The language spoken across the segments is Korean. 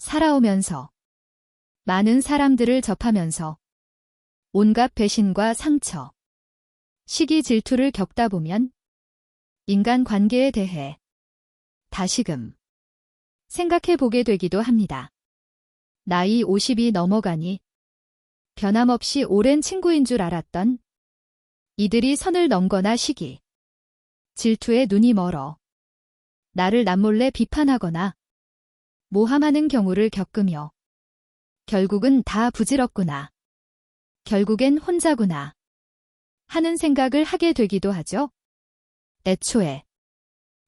살아오면서 많은 사람들을 접하면서 온갖 배신과 상처, 시기 질투를 겪다 보면 인간 관계에 대해 다시금 생각해 보게 되기도 합니다. 나이 50이 넘어가니 변함없이 오랜 친구인 줄 알았던 이들이 선을 넘거나 시기, 질투에 눈이 멀어 나를 남몰래 비판하거나 모함하는 경우를 겪으며 결국은 다 부질없구나. 결국엔 혼자구나. 하는 생각을 하게 되기도 하죠. 애초에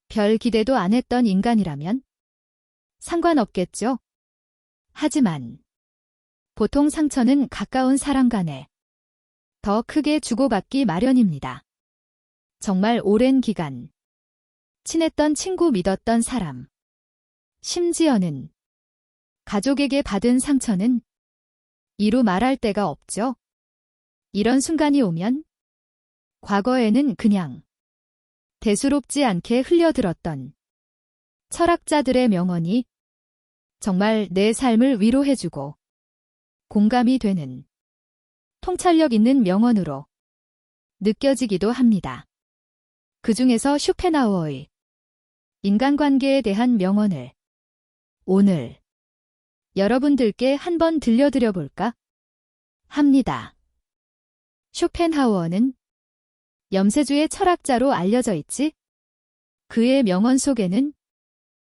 별 기대도 안 했던 인간이라면 상관없겠죠. 하지만 보통 상처는 가까운 사람 간에 더 크게 주고받기 마련입니다. 정말 오랜 기간 친했던 친구 믿었던 사람, 심지어는 가족에게 받은 상처는 이루 말할 데가 없죠. 이런 순간이 오면 과거에는 그냥 대수롭지 않게 흘려들었던 철학자들의 명언이 정말 내 삶을 위로해주고 공감이 되는 통찰력 있는 명언으로 느껴지기도 합니다. 그 중에서 쇼펜하우어의 인간관계에 대한 명언을 오늘 여러분들께 한번 들려드려 볼까 합니다. 쇼펜하우어는 염세주의 철학자로 알려져 있지? 그의 명언 속에는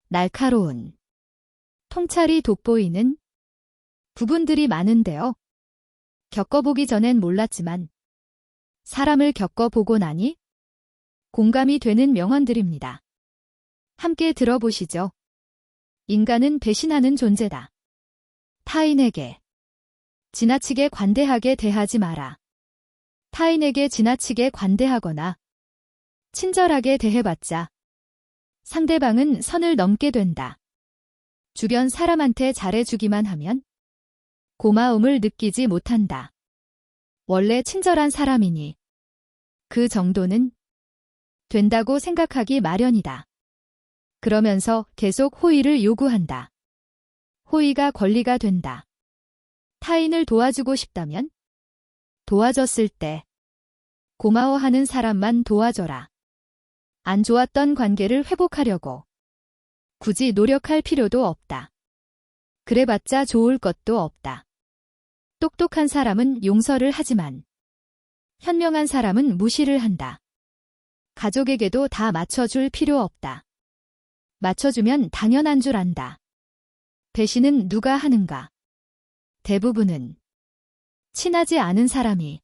날카로운 통찰이 돋보이는 부분들이 많은데요. 겪어보기 전엔 몰랐지만 사람을 겪어보고 나니 공감이 되는 명언들입니다. 함께 들어보시죠. 인간은 배신하는 존재다. 타인에게 지나치게 관대하게 대하지 마라. 타인에게 지나치게 관대하거나 친절하게 대해봤자 상대방은 선을 넘게 된다. 주변 사람한테 잘해주기만 하면 고마움을 느끼지 못한다. 원래 친절한 사람이니 그 정도는 된다고 생각하기 마련이다. 그러면서 계속 호의를 요구한다. 호의가 권리가 된다. 타인을 도와주고 싶다면 도와줬을 때 고마워하는 사람만 도와줘라. 안 좋았던 관계를 회복하려고 굳이 노력할 필요도 없다. 그래봤자 좋을 것도 없다. 똑똑한 사람은 용서를 하지만 현명한 사람은 무시를 한다. 가족에게도 다 맞춰줄 필요 없다. 맞춰주면 당연한 줄 안다. 배신은 누가 하는가? 대부분은 친하지 않은 사람이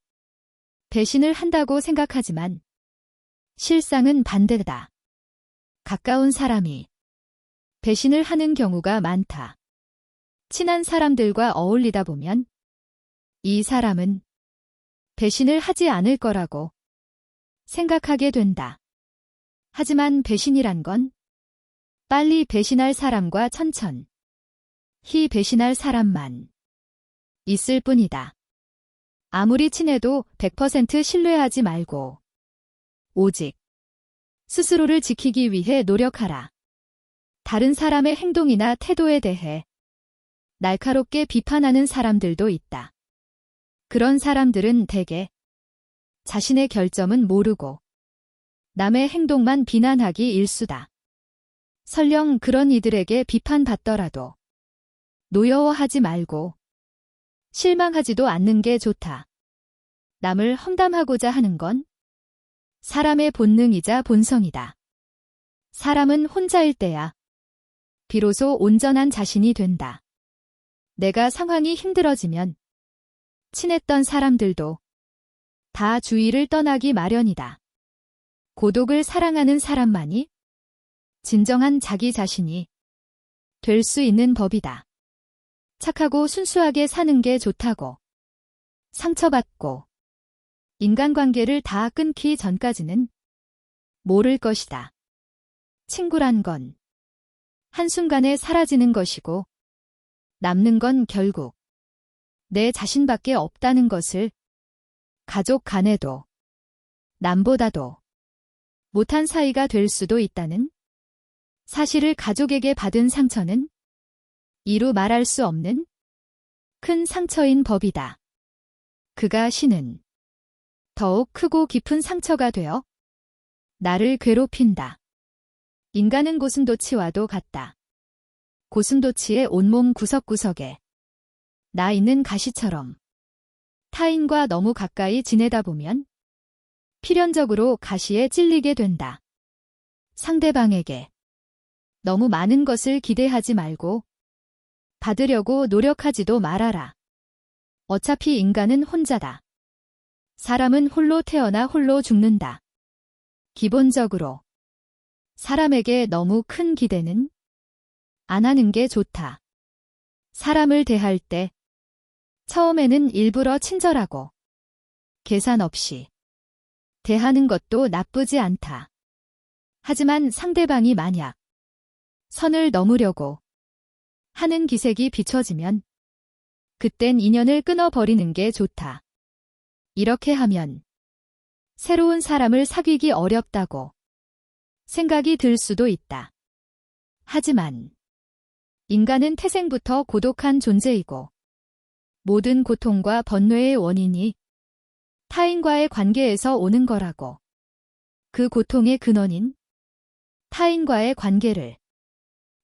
배신을 한다고 생각하지만 실상은 반대다. 가까운 사람이 배신을 하는 경우가 많다. 친한 사람들과 어울리다 보면 이 사람은 배신을 하지 않을 거라고 생각하게 된다. 하지만 배신이란 건 빨리 배신할 사람과 천천히 배신할 사람만 있을 뿐이다. 아무리 친해도 100% 신뢰하지 말고 오직 스스로를 지키기 위해 노력하라. 다른 사람의 행동이나 태도에 대해 날카롭게 비판하는 사람들도 있다. 그런 사람들은 대개 자신의 결점은 모르고 남의 행동만 비난하기 일수다. 설령 그런 이들에게 비판받더라도 노여워하지 말고 실망하지도 않는 게 좋다. 남을 험담하고자 하는 건 사람의 본능이자 본성이다. 사람은 혼자일 때야 비로소 온전한 자신이 된다. 내가 상황이 힘들어지면 친했던 사람들도 다 주위를 떠나기 마련이다. 고독을 사랑하는 사람만이 진정한 자기 자신이 될 수 있는 법이다. 착하고 순수하게 사는 게 좋다고 상처받고 인간관계를 다 끊기 전까지는 모를 것이다. 친구란 건 한순간에 사라지는 것이고 남는 건 결국 내 자신밖에 없다는 것을 가족 간에도 남보다도 못한 사이가 될 수도 있다는 사실을 가족에게 받은 상처는 이루 말할 수 없는 큰 상처인 법이다. 그가 시는 더욱 크고 깊은 상처가 되어 나를 괴롭힌다. 인간은 고슴도치와도 같다. 고슴도치의 온몸 구석구석에 나 있는 가시처럼 타인과 너무 가까이 지내다 보면 필연적으로 가시에 찔리게 된다. 상대방에게 너무 많은 것을 기대하지 말고 받으려고 노력하지도 말아라. 어차피 인간은 혼자다. 사람은 홀로 태어나 홀로 죽는다. 기본적으로 사람에게 너무 큰 기대는 안 하는 게 좋다. 사람을 대할 때 처음에는 일부러 친절하고 계산 없이 대하는 것도 나쁘지 않다. 하지만 상대방이 만약 선을 넘으려고 하는 기색이 비춰지면 그땐 인연을 끊어버리는 게 좋다. 이렇게 하면 새로운 사람을 사귀기 어렵다고 생각이 들 수도 있다. 하지만 인간은 태생부터 고독한 존재이고 모든 고통과 번뇌의 원인이 타인과의 관계에서 오는 거라고. 그 고통의 근원인 타인과의 관계를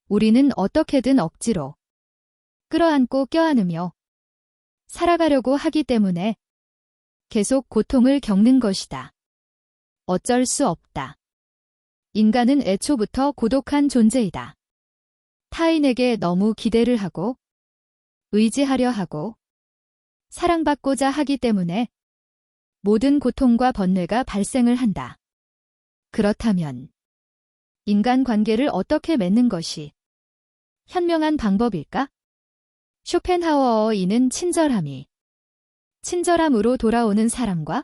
우리는 어떻게든 억지로 끌어안고 껴안으며 살아가려고 하기 때문에 계속 고통을 겪는 것이다. 어쩔 수 없다. 인간은 애초부터 고독한 존재이다. 타인에게 너무 기대를 하고 의지하려 하고 사랑받고자 하기 때문에 모든 고통과 번뇌가 발생을 한다. 그렇다면 인간관계를 어떻게 맺는 것이 현명한 방법일까? 쇼펜하우어는 친절함으로 돌아오는 사람과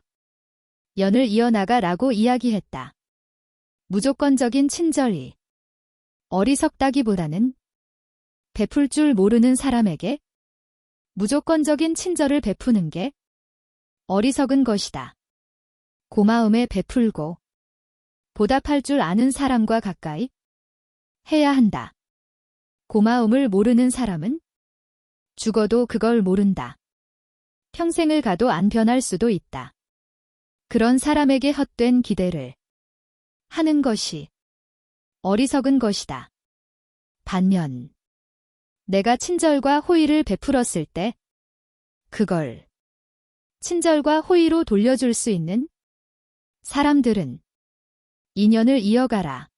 연을 이어나가라고 이야기했다. 무조건적인 친절이 어리석다기보다는 베풀 줄 모르는 사람에게 무조건적인 친절을 베푸는 게 어리석은 것이다. 고마움에 베풀고 보답할 줄 아는 사람과 가까이 해야 한다. 고마움을 모르는 사람은 죽어도 그걸 모른다. 평생을 가도 안 변할 수도 있다. 그런 사람에게 헛된 기대를 하는 것이 어리석은 것이다. 반면 내가 친절과 호의를 베풀었을 때 그걸 친절과 호의로 돌려줄 수 있는 사람들은 인연을 이어가라.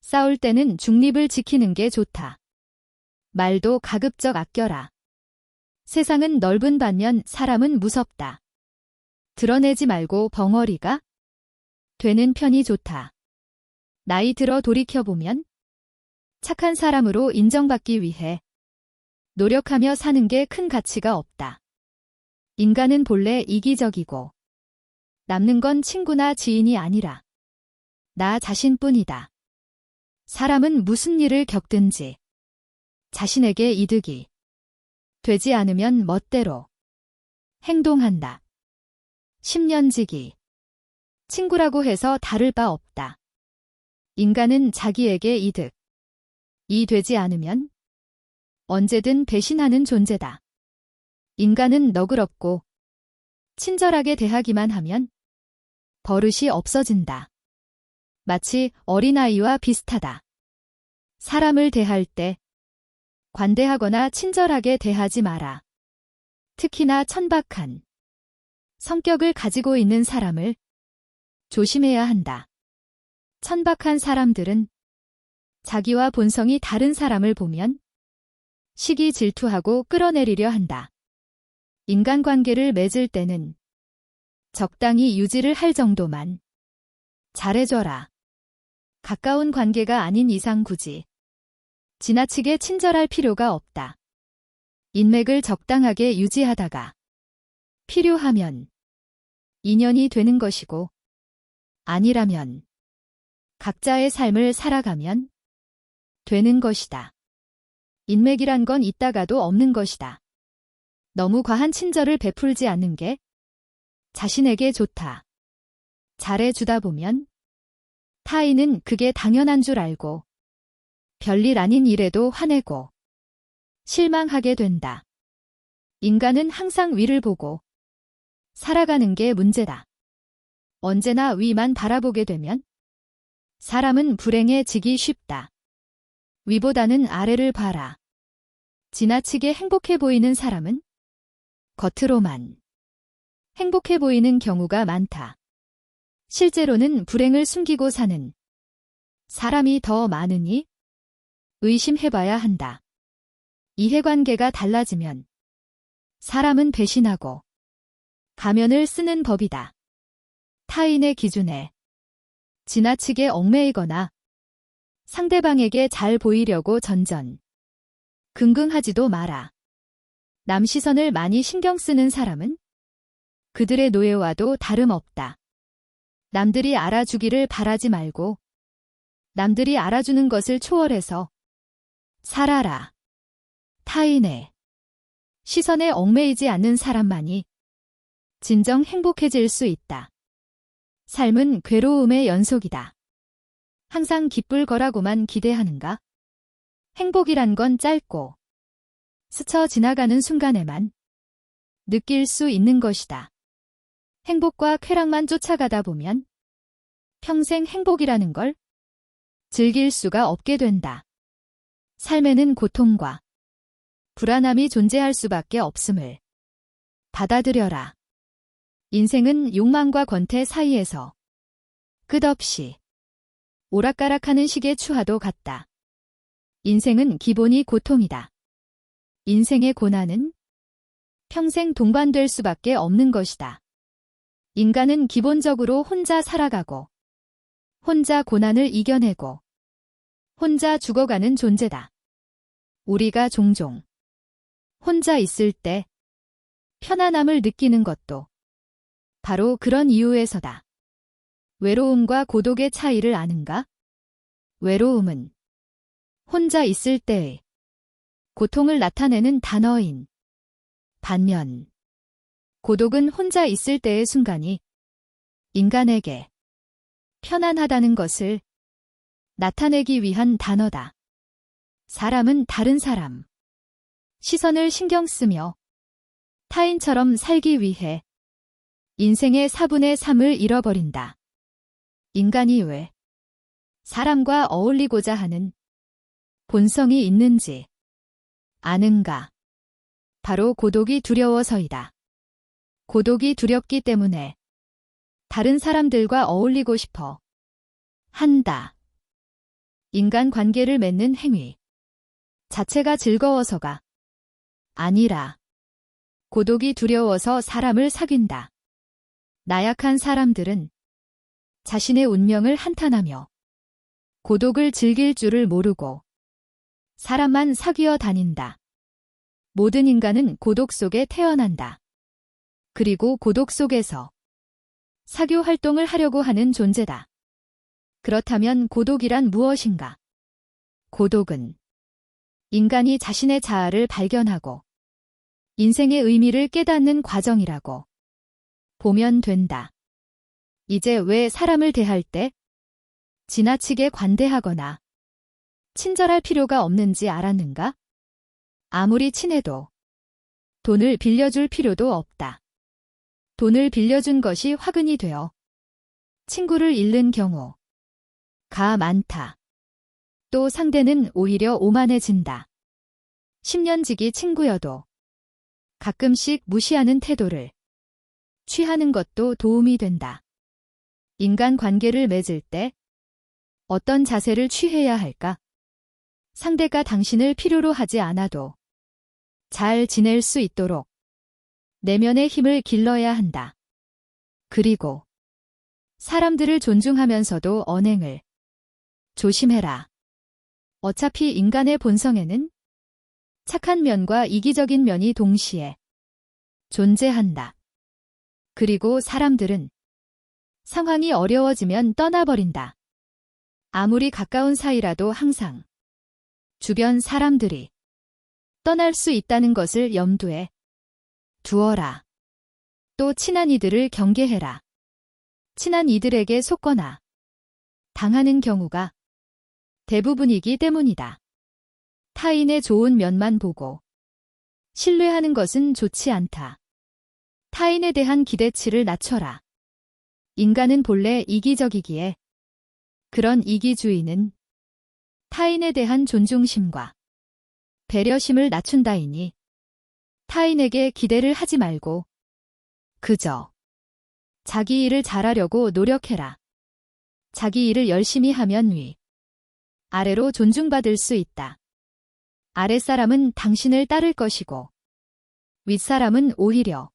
싸울 때는 중립을 지키는 게 좋다. 말도 가급적 아껴라. 세상은 넓은 반면 사람은 무섭다. 드러내지 말고 벙어리가 되는 편이 좋다. 나이 들어 돌이켜보면 착한 사람으로 인정받기 위해 노력하며 사는 게 큰 가치가 없다. 인간은 본래 이기적이고 남는 건 친구나 지인이 아니라 나 자신뿐이다. 사람은 무슨 일을 겪든지 자신에게 이득이 되지 않으면 멋대로 행동한다. 10년지기 친구라고 해서 다를 바 없다. 인간은 자기에게 이득이 되지 않으면 언제든 배신하는 존재다. 인간은 너그럽고 친절하게 대하기만 하면 버릇이 없어진다. 마치 어린아이와 비슷하다. 사람을 대할 때 관대하거나 친절하게 대하지 마라. 특히나 천박한 성격을 가지고 있는 사람을 조심해야 한다. 천박한 사람들은 자기와 본성이 다른 사람을 보면 시기 질투하고 끌어내리려 한다. 인간관계를 맺을 때는 적당히 유지를 할 정도만 잘해줘라. 가까운 관계가 아닌 이상 굳이 지나치게 친절할 필요가 없다. 인맥을 적당하게 유지하다가 필요하면 인연이 되는 것이고 아니라면 각자의 삶을 살아가면 되는 것이다. 인맥이란 건 있다가도 없는 것이다. 너무 과한 친절을 베풀지 않는 게 자신에게 좋다. 잘해주다 보면 타인은 그게 당연한 줄 알고 별일 아닌 일에도 화내고 실망하게 된다. 인간은 항상 위를 보고 살아가는 게 문제다. 언제나 위만 바라보게 되면 사람은 불행해지기 쉽다. 위보다는 아래를 봐라. 지나치게 행복해 보이는 사람은 겉으로만 행복해 보이는 경우가 많다. 실제로는 불행을 숨기고 사는 사람이 더 많으니 의심해봐야 한다. 이해관계가 달라지면 사람은 배신하고 가면을 쓰는 법이다. 타인의 기준에 지나치게 얽매이거나 상대방에게 잘 보이려고 전전긍긍하지도 마라. 남 시선을 많이 신경 쓰는 사람은 그들의 노예와도 다름없다. 남들이 알아주기를 바라지 말고 남들이 알아주는 것을 초월해서 살아라. 타인의 시선에 얽매이지 않는 사람만이 진정 행복해질 수 있다. 삶은 괴로움의 연속이다. 항상 기쁠 거라고만 기대하는가? 행복이란 건 짧고 스쳐 지나가는 순간에만 느낄 수 있는 것이다. 행복과 쾌락만 쫓아가다 보면 평생 행복이라는 걸 즐길 수가 없게 된다. 삶에는 고통과 불안함이 존재할 수밖에 없음을 받아들여라. 인생은 욕망과 권태 사이에서 끝없이 오락가락하는 시계 추하도 같다. 인생은 기본이 고통이다. 인생의 고난은 평생 동반될 수밖에 없는 것이다. 인간은 기본적으로 혼자 살아가고 혼자 고난을 이겨내고 혼자 죽어가는 존재다. 우리가 종종 혼자 있을 때 편안함을 느끼는 것도 바로 그런 이유에서다. 외로움과 고독의 차이를 아는가? 외로움은 혼자 있을 때의 고통을 나타내는 단어인 반면 고독은 혼자 있을 때의 순간이 인간에게 편안하다는 것을 나타내기 위한 단어다. 사람은 다른 사람 시선을 신경 쓰며 타인처럼 살기 위해 인생의 4분의 3을 잃어버린다. 인간이 왜 사람과 어울리고자 하는 본성이 있는지 아는가? 바로 고독이 두려워서이다. 고독이 두렵기 때문에 다른 사람들과 어울리고 싶어 한다. 인간 관계를 맺는 행위 자체가 즐거워서가 아니라 고독이 두려워서 사람을 사귄다. 나약한 사람들은 자신의 운명을 한탄하며 고독을 즐길 줄을 모르고 사람만 사귀어 다닌다. 모든 인간은 고독 속에 태어난다. 그리고 고독 속에서 사교 활동을 하려고 하는 존재다. 그렇다면 고독이란 무엇인가? 고독은 인간이 자신의 자아를 발견하고 인생의 의미를 깨닫는 과정이라고 보면 된다. 이제 왜 사람을 대할 때 지나치게 관대하거나 친절할 필요가 없는지 알았는가? 아무리 친해도 돈을 빌려줄 필요도 없다. 돈을 빌려준 것이 화근이 되어 친구를 잃는 경우가 많다. 또 상대는 오히려 오만해진다. 10년 지기 친구여도 가끔씩 무시하는 태도를 취하는 것도 도움이 된다. 인간 관계를 맺을 때 어떤 자세를 취해야 할까? 상대가 당신을 필요로 하지 않아도 잘 지낼 수 있도록 내면의 힘을 길러야 한다. 그리고 사람들을 존중하면서도 언행을 조심해라. 어차피 인간의 본성에는 착한 면과 이기적인 면이 동시에 존재한다. 그리고 사람들은 상황이 어려워지면 떠나버린다. 아무리 가까운 사이라도 항상 주변 사람들이 떠날 수 있다는 것을 염두에 두어라. 또 친한 이들을 경계해라. 친한 이들에게 속거나 당하는 경우가 대부분이기 때문이다. 타인의 좋은 면만 보고 신뢰하는 것은 좋지 않다. 타인에 대한 기대치를 낮춰라. 인간은 본래 이기적이기에 그런 이기주의는 타인에 대한 존중심과 배려심을 낮춘다이니 타인에게 기대를 하지 말고 그저 자기 일을 잘하려고 노력해라. 자기 일을 열심히 하면 아래로 존중받을 수 있다. 아랫사람은 당신을 따를 것이고 윗사람은 오히려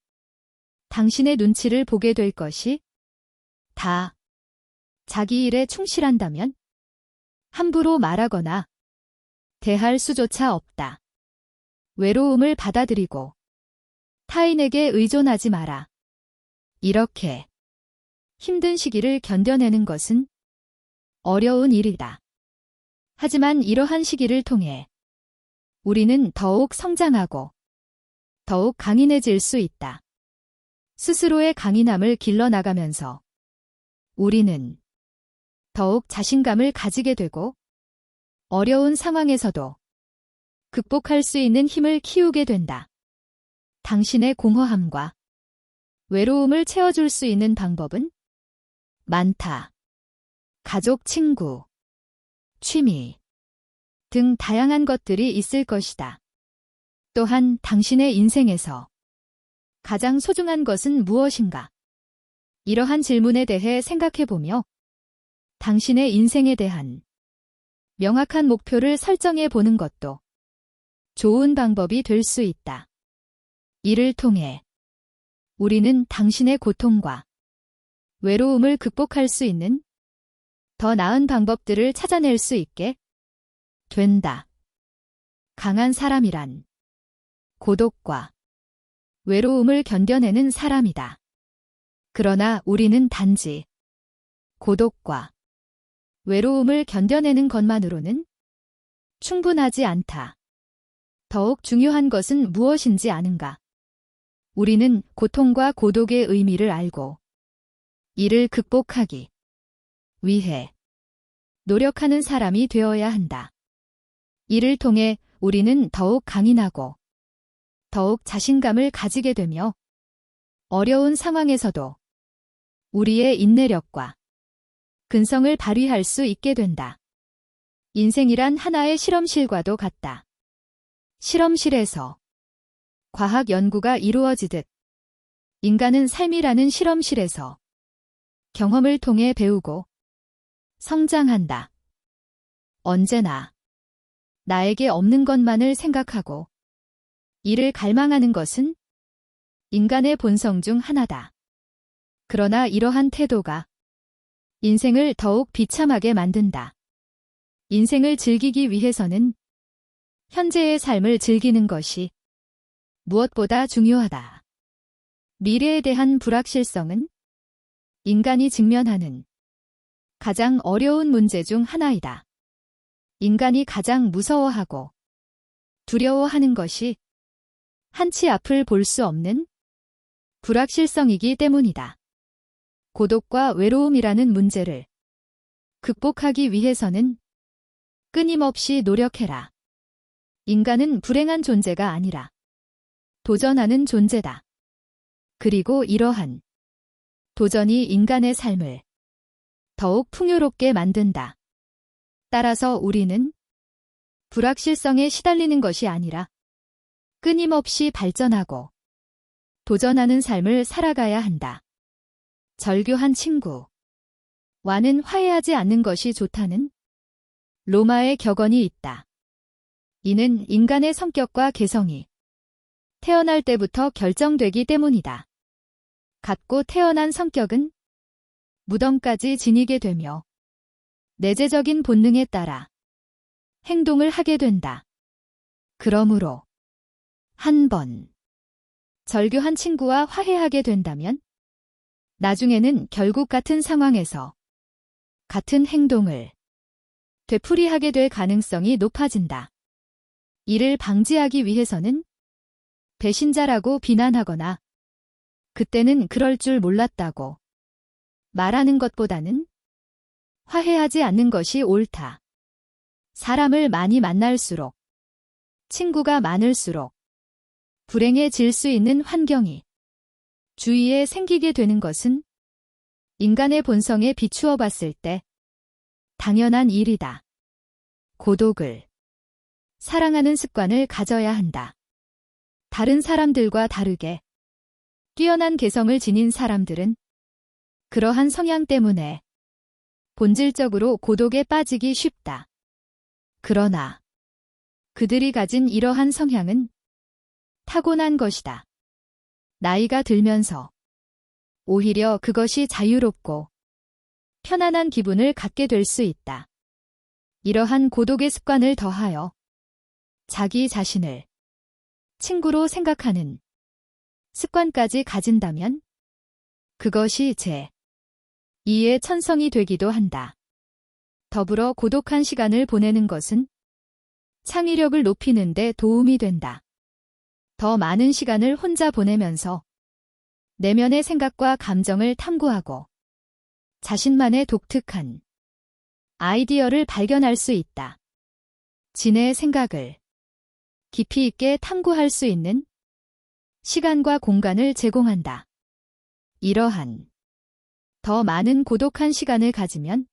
당신의 눈치를 보게 될 것이 다. 자기 일에 충실한다면 함부로 말하거나 대할 수조차 없다. 외로움을 받아들이고 타인에게 의존하지 마라. 이렇게 힘든 시기를 견뎌내는 것은 어려운 일이다. 하지만 이러한 시기를 통해 우리는 더욱 성장하고 더욱 강인해질 수 있다. 스스로의 강인함을 길러나가면서 우리는 더욱 자신감을 가지게 되고 어려운 상황에서도 극복할 수 있는 힘을 키우게 된다. 당신의 공허함과 외로움을 채워줄 수 있는 방법은 많다. 가족, 친구, 취미 등 다양한 것들이 있을 것이다. 또한 당신의 인생에서 가장 소중한 것은 무엇인가? 이러한 질문에 대해 생각해보며 당신의 인생에 대한 명확한 목표를 설정해 보는 것도 좋은 방법이 될 수 있다. 이를 통해 우리는 당신의 고통과 외로움을 극복할 수 있는 더 나은 방법들을 찾아낼 수 있게 된다. 강한 사람이란 고독과 외로움을 견뎌내는 사람이다. 그러나 우리는 단지 고독과 외로움을 견뎌내는 것만으로는 충분하지 않다. 더욱 중요한 것은 무엇인지 아는가? 우리는 고통과 고독의 의미를 알고 이를 극복하기 위해 노력하는 사람이 되어야 한다. 이를 통해 우리는 더욱 강인하고 더욱 자신감을 가지게 되며 어려운 상황에서도 우리의 인내력과 근성을 발휘할 수 있게 된다. 인생이란 하나의 실험실과도 같다. 실험실에서 과학 연구가 이루어지듯 인간은 삶이라는 실험실에서 경험을 통해 배우고 성장한다. 언제나 나에게 없는 것만을 생각하고 이를 갈망하는 것은 인간의 본성 중 하나다. 그러나 이러한 태도가 인생을 더욱 비참하게 만든다. 인생을 즐기기 위해서는 현재의 삶을 즐기는 것이 무엇보다 중요하다. 미래에 대한 불확실성은 인간이 직면하는 가장 어려운 문제 중 하나이다. 인간이 가장 무서워하고 두려워하는 것이 한치 앞을 볼 수 없는 불확실성이기 때문이다. 고독과 외로움이라는 문제를 극복하기 위해서는 끊임없이 노력해라. 인간은 불행한 존재가 아니라 도전하는 존재다. 그리고 이러한 도전이 인간의 삶을 더욱 풍요롭게 만든다. 따라서 우리는 불확실성에 시달리는 것이 아니라 끊임없이 발전하고 도전하는 삶을 살아가야 한다. 절교한 친구와는 화해하지 않는 것이 좋다는 로마의 격언이 있다. 이는 인간의 성격과 개성이 태어날 때부터 결정되기 때문이다. 갖고 태어난 성격은 무덤까지 지니게 되며 내재적인 본능에 따라 행동을 하게 된다. 그러므로 한번 절교한 친구와 화해하게 된다면 나중에는 결국 같은 상황에서 같은 행동을 되풀이하게 될 가능성이 높아진다. 이를 방지하기 위해서는 배신자라고 비난하거나 그때는 그럴 줄 몰랐다고 말하는 것보다는 화해하지 않는 것이 옳다. 사람을 많이 만날수록 친구가 많을수록 불행해질 수 있는 환경이 주위에 생기게 되는 것은 인간의 본성에 비추어 봤을 때 당연한 일이다. 고독을 사랑하는 습관을 가져야 한다. 다른 사람들과 다르게 뛰어난 개성을 지닌 사람들은 그러한 성향 때문에 본질적으로 고독에 빠지기 쉽다. 그러나 그들이 가진 이러한 성향은 타고난 것이다. 나이가 들면서 오히려 그것이 자유롭고 편안한 기분을 갖게 될 수 있다. 이러한 고독의 습관을 더하여 자기 자신을 친구로 생각하는 습관까지 가진다면 그것이 제2의 천성이 되기도 한다. 더불어 고독한 시간을 보내는 것은 창의력을 높이는 데 도움이 된다. 더 많은 시간을 혼자 보내면서 내면의 생각과 감정을 탐구하고 자신만의 독특한 아이디어를 발견할 수 있다. 진의 생각을 깊이 있게 탐구할 수 있는 시간과 공간을 제공한다. 이러한 더 많은 고독한 시간을 가지면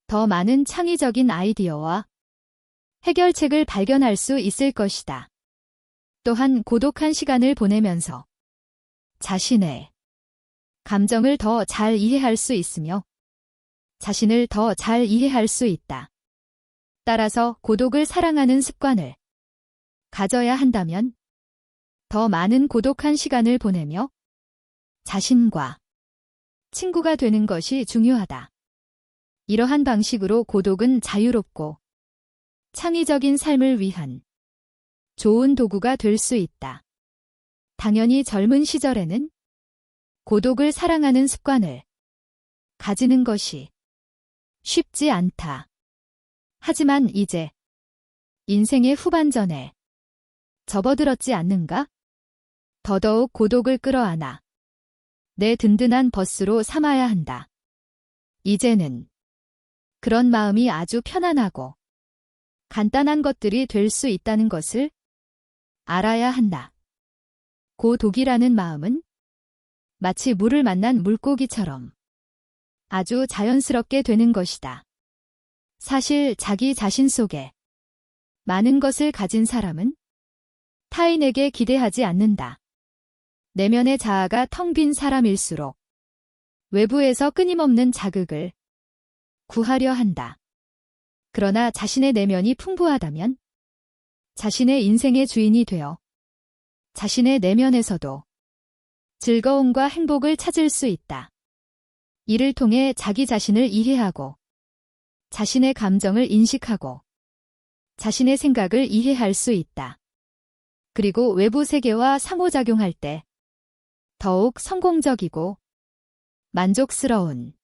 더 많은 창의적인 아이디어와 해결책을 발견할 수 있을 것이다. 또한 고독한 시간을 보내면서 자신의 감정을 더 잘 이해할 수 있으며 자신을 더 잘 이해할 수 있다. 따라서 고독을 사랑하는 습관을 가져야 한다면 더 많은 고독한 시간을 보내며 자신과 친구가 되는 것이 중요하다. 이러한 방식으로 고독은 자유롭고 창의적인 삶을 위한 좋은 도구가 될 수 있다. 당연히 젊은 시절에는 고독을 사랑하는 습관을 가지는 것이 쉽지 않다. 하지만 이제 인생의 후반전에 접어들었지 않는가? 더더욱 고독을 끌어안아 내 든든한 버스로 삼아야 한다. 이제는 그런 마음이 아주 편안하고 간단한 것들이 될 수 있다는 것을 알아야 한다. 고독이라는 마음은 마치 물을 만난 물고기처럼 아주 자연스럽게 되는 것이다. 사실 자기 자신 속에 많은 것을 가진 사람은 타인에게 기대하지 않는다. 내면의 자아가 텅 빈 사람일수록 외부에서 끊임없는 자극을 구하려 한다. 그러나 자신의 내면이 풍부하다면 자신의 인생의 주인이 되어 자신의 내면에서도 즐거움과 행복을 찾을 수 있다. 이를 통해 자기 자신을 이해하고 자신의 감정을 인식하고 자신의 생각을 이해할 수 있다. 그리고 외부 세계와 상호작용할 때 더욱 성공적이고 만족스러운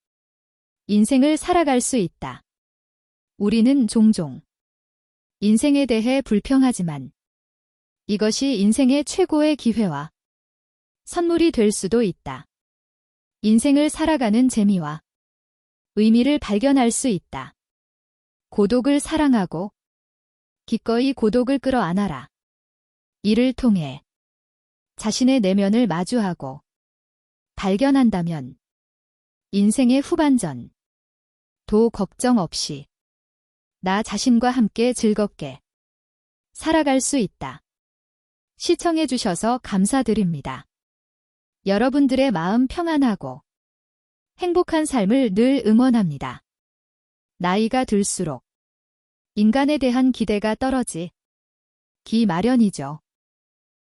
인생을 살아갈 수 있다. 우리는 종종 인생에 대해 불평하지만 이것이 인생의 최고의 기회와 선물이 될 수도 있다. 인생을 살아가는 재미와 의미를 발견할 수 있다. 고독을 사랑하고 기꺼이 고독을 끌어안아라. 이를 통해 자신의 내면을 마주하고 발견한다면 인생의 후반전 도 걱정 없이 나 자신과 함께 즐겁게 살아갈 수 있다. 시청해 주셔서 감사드립니다. 여러분들의 마음 평안하고 행복한 삶을 늘 응원합니다. 나이가 들수록 인간에 대한 기대가 떨어지기 마련이죠.